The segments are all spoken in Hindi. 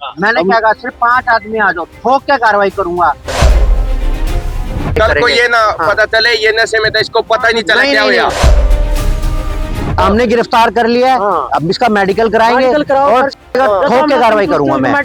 मैंने क्या कहा, सिर्फ 5 आदमी आ जाओ, ठोक के कार्रवाई करूंगा। कल को ये ना पता चले ये नशे में था, इसको पता ही नहीं चला क्या हुआ। हमने गिरफ्तार कर लिया है, अब इसका मेडिकल कराएंगे और ठोक के कार्रवाई करूंगा मैं।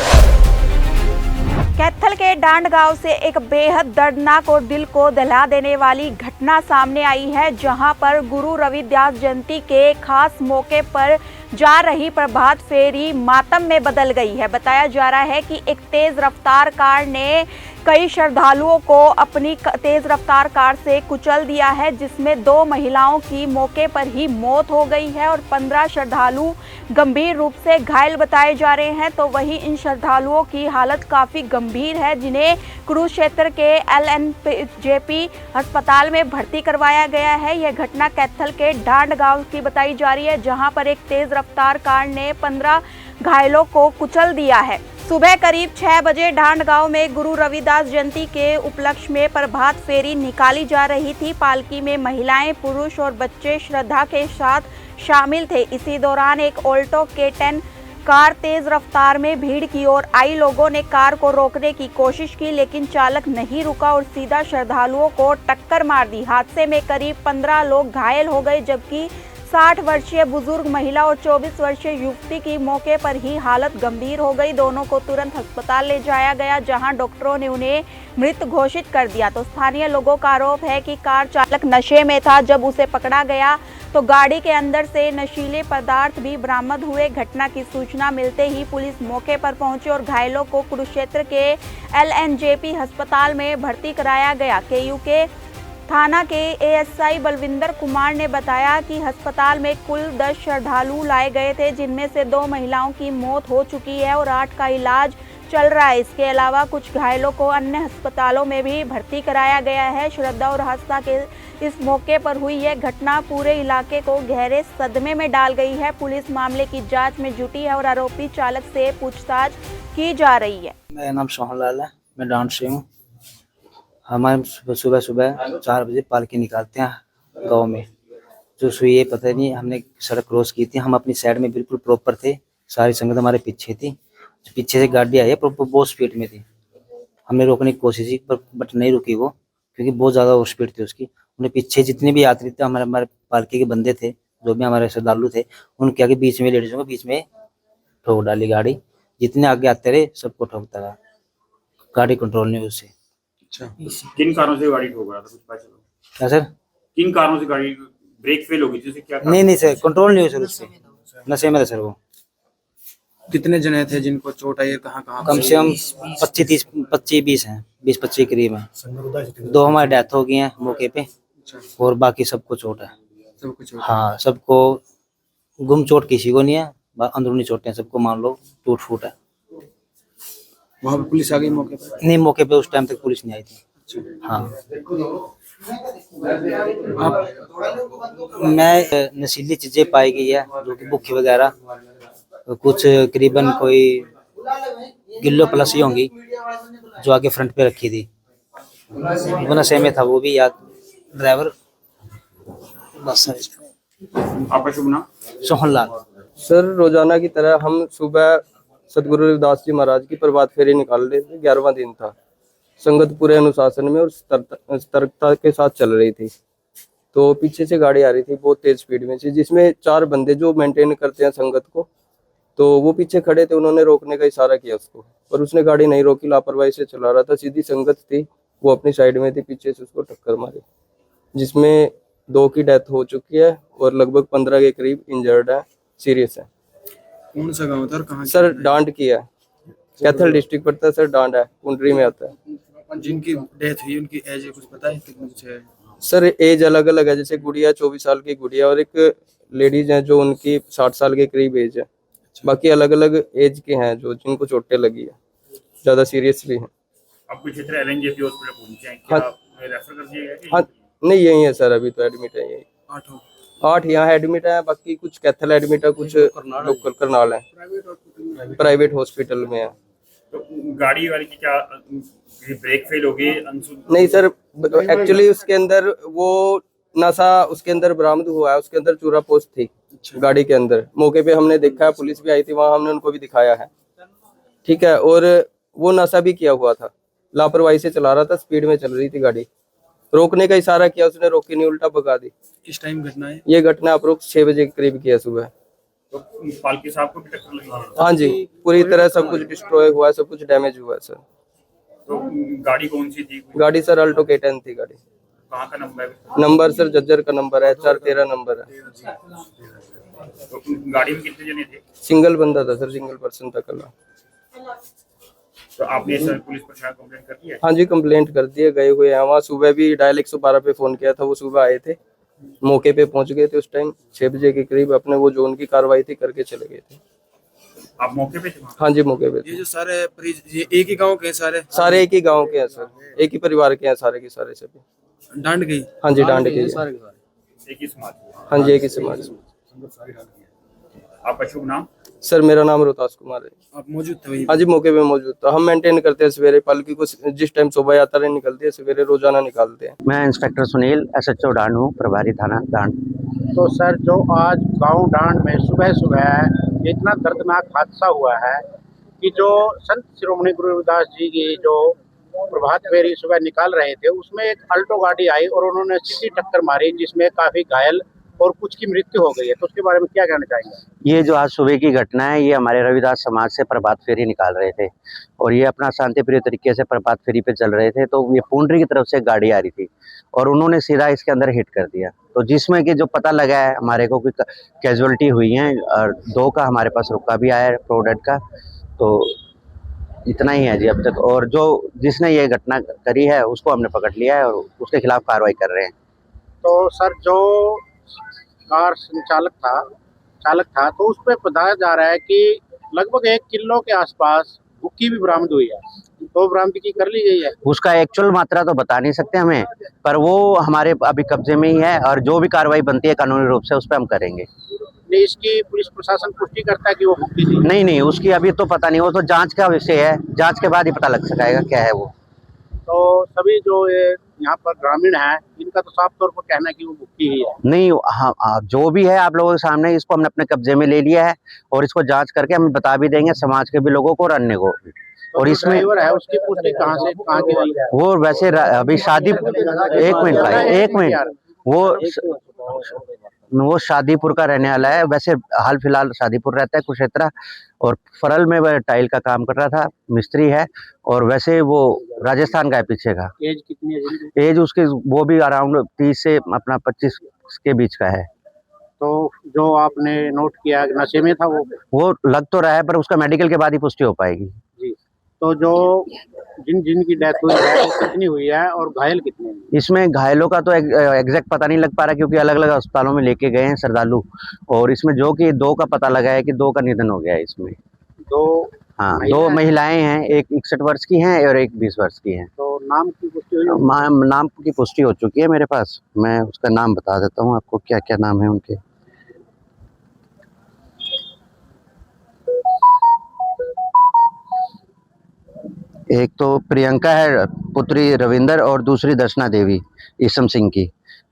कैथल के डांड गांव से एक बेहद दर्दनाक और दिल को दहला देने वाली घटना सामने आई है, जहां पर गुरु रविदास जयंती के खास मौके पर जा रही प्रभात फेरी मातम में बदल गई है। बताया जा रहा है कि एक तेज रफ्तार कार ने कई श्रद्धालुओं को अपनी तेज रफ्तार कार से कुचल दिया है, जिसमें 2 महिलाओं की मौके पर ही मौत हो गई है और 15 श्रद्धालु गंभीर रूप से घायल बताए जा रहे हैं। तो वहीं इन श्रद्धालुओं की हालत काफ़ी गंभीर है, जिन्हें कुरुक्षेत्र के LNJP अस्पताल में भर्ती करवाया गया है। यह घटना कैथल के डांड गांव की बताई जा रही है, जहां पर एक तेज रफ्तार कार ने 15 घायलों को कुचल दिया है। सुबह करीब 6 बजे डांड गांव में गुरु रविदास जयंती के उपलक्ष्य में प्रभात फेरी निकाली जा रही थी। पालकी में महिलाएं, पुरुष और बच्चे श्रद्धा के साथ शामिल थे। इसी दौरान एक ऑल्टो K10 कार तेज रफ्तार में भीड़ की ओर आई। लोगों ने कार को रोकने की कोशिश की, लेकिन चालक नहीं रुका और सीधा श्रद्धालुओं को टक्कर मार दी। हादसे में करीब 15 लोग घायल हो गए, जबकि 60 वर्षीय बुजुर्ग महिला और 24 वर्षीय युवती की मौके पर ही हालत गंभीर हो गई। दोनों को तुरंत अस्पताल ले जाया गया, जहां डॉक्टरों ने उन्हें मृत घोषित कर दिया। तो स्थानीय लोगों का आरोप है कि कार चालक नशे में था। जब उसे पकड़ा गया तो गाड़ी के अंदर से नशीले पदार्थ भी बरामद हुए। घटना की सूचना मिलते ही पुलिस मौके पर पहुंची और घायलों को कुरुक्षेत्र के LNJP अस्पताल में भर्ती कराया गया। KU के थाना के ASI बलविंदर कुमार ने बताया कि अस्पताल में कुल 10 श्रद्धालु लाए गए थे, जिनमें से 2 महिलाओं की मौत हो चुकी है और 8 का इलाज चल रहा है। इसके अलावा कुछ घायलों को अन्य अस्पतालों में भी भर्ती कराया गया है। श्रद्धा और आस्था के इस मौके पर हुई यह घटना पूरे इलाके को गहरे सदमे में डाल गई है। पुलिस मामले की जांच में जुटी है और आरोपी चालक से पूछताछ की जा रही है। मेरा नाम सोहन लाल है, मैं डांड से हूँ। हमारे सुबह 4 बजे पालकी निकालते हैं गांव में। जो सुई ये पता नहीं, हमने सड़क क्रॉस की थी, हम अपनी साइड में बिल्कुल प्रॉपर थे, सारी संगत हमारे पीछे थी। पीछे से गाड़ी आई है, प्रॉपर बहुत स्पीड में थी। हमने रोकने की कोशिश की बट नहीं रुकी वो, क्योंकि बहुत ज़्यादा ओवर स्पीड थी उसकी। उन्हें पीछे जितने भी यात्री थे, हमारे पालकी के बंदे थे, जो भी हमारे श्रद्धालु थे, उनके आगे बीच में लेडीजों को बीच में ठोक डाली गाड़ी। जितने आगे आते रहे सबको ठोकता रहा, गाड़ी कंट्रोल नहीं उससे। अच्छा, किन कारणों से गाड़ी ठोक रहा था, कुछ पता चला? क्या सर? किन कारणों से गाड़ी ब्रेक फेल हो गई थी, क्या? नहीं सर, कंट्रोल नहीं हुई सर उससे, नशे में था सर वो। कितने जने थे जिनको चोट आई है, कहाँ कम से कम 25-20 हैं, 20-25 करीब हैं। 2 हमारी डेथ हो गई हैं मौके पे और बाकी सबको चोट है। सबको चोट? हाँ, सबको गुम चोट किसी को नहीं है, अंदरूनी चोटें सबको मान लो टूट फूट है। वहाँ पे पुलिस आ गई मौके पर? नहीं, मौके पे उस टाइम तक पुलिस नहीं आई थी। हाँ, मैं नशीली चीजें पाई गई है, जो कि बुक्की वगैरह, कुछ करीबन कोई किलो प्लस ही होंगी, जो आगे फ्रंट पे रखी थी। वो नशे में था वो भी, या ड्राइवर। बस। आपका शुभ नाम? सोहन लाल। सर, रोजाना की तरह हम सुबह सतगुरु रविदास जी महाराज की प्रभात फेरी निकाल रहे थे। 11वां दिन था। संगत पूरे अनुशासन में और सतर्कता के साथ चल रही थी। तो पीछे से गाड़ी आ रही थी बहुत तेज स्पीड में से, जिसमें 4 बंदे जो मेंटेन करते हैं संगत को, तो वो पीछे खड़े थे। उन्होंने रोकने का इशारा किया उसको, पर उसने गाड़ी नहीं रोकी, लापरवाही से चला रहा था। सीधी संगत थी, वो अपनी साइड में थी, पीछे से उसको टक्कर मारी, जिसमें 2 की डेथ हो चुकी है और लगभग 15 के करीब इंजर्ड है, सीरियस है। कौन सा गाँव था, कहाँ? सर, डांड की है, कैथल डिस्ट्रिक्ट पड़ता है सर, डांड है, कुंडरी में आता है। जिनकी डेथ हुई उनकी एज कुछ पता है कितनी है? सर, एज अलग अलग है, जैसे गुड़िया 24 साल की गुड़िया और एक लेडीज है जो उनकी 60 साल के करीब एज है। बाकी अलग अलग एज के हैं जो जिनको चोटें लगी है, ज्यादा सीरियस भी हैं। आपके क्षेत्र LNJP हॉस्पिटल पहुंचे हैं, क्या रेफर कर दिया गया? हाँ, नहीं यही है सर, अभी तो एडमिट है यही। 8 यहाँ एडमिट है, बाकी कुछ कैथल एडमिट है, कुछ लोकल करनाल है, प्राइवेट हॉस्पिटल में है। तो गाड़ी वाले की क्या ब्रेक फेल हो गई? नहीं सर, एक्चुअली उसके अंदर वो नशा उसके अंदर बरामद हुआ है, उसके अंदर चूरा पोस्ट थी गाड़ी के अंदर। मौके पे हमने देखा है, पुलिस भी आई थी वहाँ, हमने उनको भी दिखाया है। ठीक है, और वो नशा भी किया हुआ था, लापरवाही से चला रहा था, स्पीड में चल रही थी गाड़ी, रोकने का इशारा किया उसने, रोकी नहीं, उल्टा भगा दी। किस टाइम घटना है? ये घटना अप्रोक्स 6 बजे के करीब की है सुबह। तो पालकी साहब को भी टक्कर लगी है। हाँ जी, पूरी तरह सब कुछ डिस्ट्रॉय हुआ है, सब कुछ डैमेज हुआ है सर। तो गाड़ी कौन सी थी? गाड़ी सर अल्टो K10 थी गाड़ी। कहाँ का नंबर? नंबर सर जज्जर का नंबर है, 413 नंबर है। तो गाड़ी में कितने जने थे? सिंगल बंदा था सर, सिंगल पर्सन था कल। तो आपने सर पुलिस प्रशासन कंप्लेंट कर दिया? हाँ जी, कंप्लेंट कर दिए, गए हुए हैं वहाँ। सुबह भी डायल 112 पे फोन किया था, वो सुबह आए थे, मौके पे पहुंच गए थे उस टाइम 6 बजे के करीब, अपने वो जो उनकी कार्रवाई थी करके चले गए थे। आप मौके पे थे वहाँ? हाँ जी, मौके पे ये थे। जो सारे ये एक ही गांव के सारे सारे एक ही गांव के हैं सर, एक ही परिवार के हैं सारे के सारे सभी। डांड गई? हाँ जी, डांड के। एक ही समाज के? हाँ जी, एक ही समाज। आपका शुभ नाम? सर मेरा नाम रोहतास कुमार है। आप मौजूद थे वहीं? हाँ जी, मौके पे मौजूद था। हम मेंटेन करते हैं सवेरे पालकी को, जिस टाइम शोभा यात्रा निकलती है सवेरे रोजाना निकालते हैं। मैं इंस्पेक्टर सुनील SHO डांड हूँ, प्रभारी थाना डांड। तो सर जो आज गांव डांड में सुबह सुबह इतना दर्दनाक हादसा हुआ है कि जो संत शिरोमणि गुरु रविदास जी की जो प्रभात फेरी सुबह निकाल रहे थे, उसमें एक अल्टो गाड़ी आई और उन्होंने सीधी टक्कर मारी, जिसमें काफी घायल और कुछ की मृत्यु हो गई है। तो उसके बारे में क्या कहना चाहेंगे? ये जो आज सुबह की घटना है, ये हमारे रविदास समाज से प्रभात फेरी निकाल रहे थे और ये अपना शांतिप्रिय तरीके से प्रभात फेरी पे चल रहे थे। तो ये पुंडरी की तरफ से गाड़ी आ रही थी और उन्होंने सीधा इसके अंदर हिट कर दिया। तो जिसमें कि जो पता लगा है हमारे को कि कैजुअलिटी हुई है और 2 का हमारे पास रुका भी आया है प्रोडेड का। तो इतना ही है जी अब तक। और जो जिसने ये घटना करी है उसको हमने पकड़ लिया है और उसके खिलाफ कार्रवाई कर रहे हैं। तो सर जो कार चालक था तो उस पर बताया जा रहा है कि लगभग 1 किलो के आसपास भुक्की भी बरामद हुई है। तो बरामदगी कर ली गई है। उसका एक्चुअल मात्रा तो बता नहीं सकते हमें, पर वो हमारे अभी कब्जे में ही है और जो भी कार्रवाई बनती है कानूनी रूप से उस पर हम करेंगे। नहीं, इसकी पुलिस प्रशासन पुष्टि करता है कि वो भुक्की थी? नहीं, उसकी अभी तो पता नहीं, वो तो जांच का विषय है, जांच के बाद ही पता लग सकेगा क्या है वो। तो सभी जो ये यहाँ पर ग्रामीण है, इनका तो साफ तौर पर कहना है कि वो भुक्की ही है। नहीं, हाँ, जो भी है आप लोगों के सामने, इसको हमने अपने कब्जे में ले लिया है और इसको जांच करके हम बता भी देंगे समाज के भी लोगों को और अन्य को। तो और इसमें ड्राइवर है उसकी पुष्टि कहाँ की हुई है? वो वैसे अभी शादी 1 मिनट वो शादीपुर का रहने वाला है। वैसे हाल फिलहाल शादीपुर रहता है कुशेत्रा और फरल में वह टाइल का काम कर रहा था, मिस्त्री है। और वैसे वो राजस्थान का है पीछे का। एज कितनी है? एज उसके वो भी अराउंड 30 से अपना 25 के बीच का है। तो जो आपने नोट किया नशे में था वो लग तो रहा है, पर उसका मेडिकल के बाद ही पुष्टि हो पाएगी। जी। तो जो जिनकी डेथ हुई है वो कितनी हुई है और घायल कितने हैं? इसमें घायलों का तो एग्जैक्ट पता नहीं लग पा रहा क्योंकि अलग अलग अस्पतालों में लेके गए हैं श्रद्धालु। और इसमें जो कि 2 का पता लगा है कि 2 का निधन हो गया है इसमें। 2 हाँ, 2 महिलाएं हैं, एक 61 वर्ष की हैं और एक 20 वर्ष की हैं। तो नाम की पुष्टि हुई? नाम की पुष्टि हो चुकी है मेरे पास, मैं उसका नाम बता देता हूँ आपको, क्या क्या नाम है उनके। एक तो प्रियंका है पुत्री रविंदर और दूसरी दर्शना देवी ईसम सिंह की।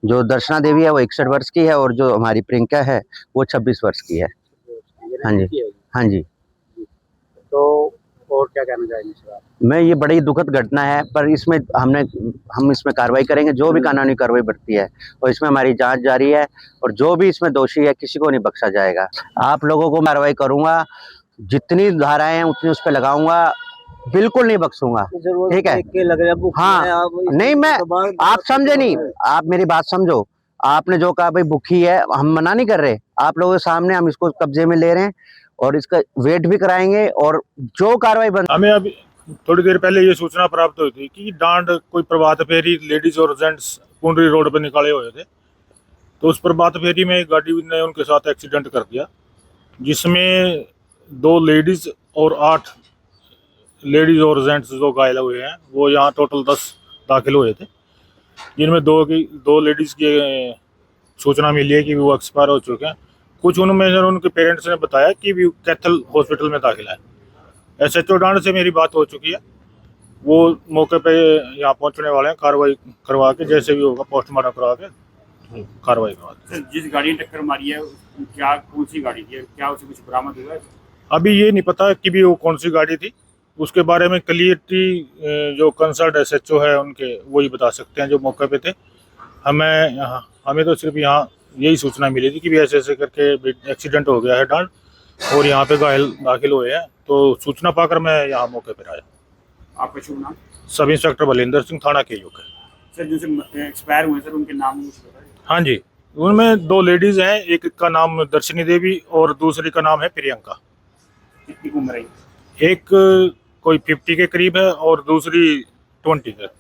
जो दर्शना देवी है वो 61 वर्ष की है और जो हमारी प्रियंका है वो 26 वर्ष की है। हाँ जी, हाँ जी। तो और क्या कहना चाहेंगे सर? मैं ये बड़ी दुखद घटना है, पर इसमें हम इसमें कार्रवाई करेंगे, जो भी कानूनी कार्रवाई बढ़ती है। और इसमें हमारी जांच जारी है और जो भी इसमें दोषी है किसी को नहीं बख्शा जाएगा। आप लोगों को कार्रवाई करूंगा, जितनी धाराएं हैं उतनी उस पर लगाऊंगा, बिल्कुल नहीं बख्शूंगा। ठीक है? हाँ, नहीं, मैं आप समझे नहीं, आप मेरी बात समझो। आपने जो कहा भाई भूखी है, हम मना नहीं कर रहे, आप लोगों के सामने हम इसको कब्जे में ले रहे हैं और इसका वेट भी कराएंगे और जो कार्रवाई बन। हमें अभी थोड़ी देर पहले ये सूचना प्राप्त हुई थी कि डांड कोई प्रभात फेरी लेडीज और जेंट्स पुंडरी रोड पर निकाले हुए थे। तो उस प्रभात फेरी में गाड़ी ने उनके साथ एक्सीडेंट कर दिया, जिसमें 2 लेडीज और 8 लेडीज और जेंट्स जो घायल हुए हैं, वो यहाँ टोटल 10 दाखिल हुए थे, जिनमें 2 लेडीज की सूचना मिली है कि वो एक्सपायर हो चुके हैं। कुछ उनमें उनके पेरेंट्स ने बताया कि वो कैथल हॉस्पिटल में दाखिल है। SHO डांड से मेरी बात हो चुकी है, वो मौके पे यहाँ पहुँचने वाले हैं, कार्रवाई करवा के जैसे भी होगा पोस्टमार्टम करवा के कार्रवाई करवा के। जिस गाड़ी ने टक्कर मारी है क्या कौन सी गाड़ी थी, क्या उसे कुछ बरामद हुआ है? अभी ये नहीं पता कि भी वो कौन सी गाड़ी थी, उसके बारे में क्लियरिटी जो कंसर्न SHO है उनके वही बता सकते हैं जो मौके पे थे। हमें तो सिर्फ यहाँ यही सूचना मिली थी कि भी ऐसे ऐसे करके एक्सीडेंट हो गया है डांड और यहाँ पे घायल दाखिल हुए हैं, तो सूचना पाकर मैं यहाँ मौके पर आया। आपका शुभ नाम? सब इंस्पेक्टर बलिंदर सिंह, थाना के योग। सर जो एक्सपायर हुए सर उनके नाम कुछ बताइए। हाँ जी, उनमें 2 लेडीज हैं, एक का नाम दर्शनी देवी और दूसरी का नाम है प्रियंका। कितनी उम्र है? एक कोई 50 के करीब है और दूसरी 20 है।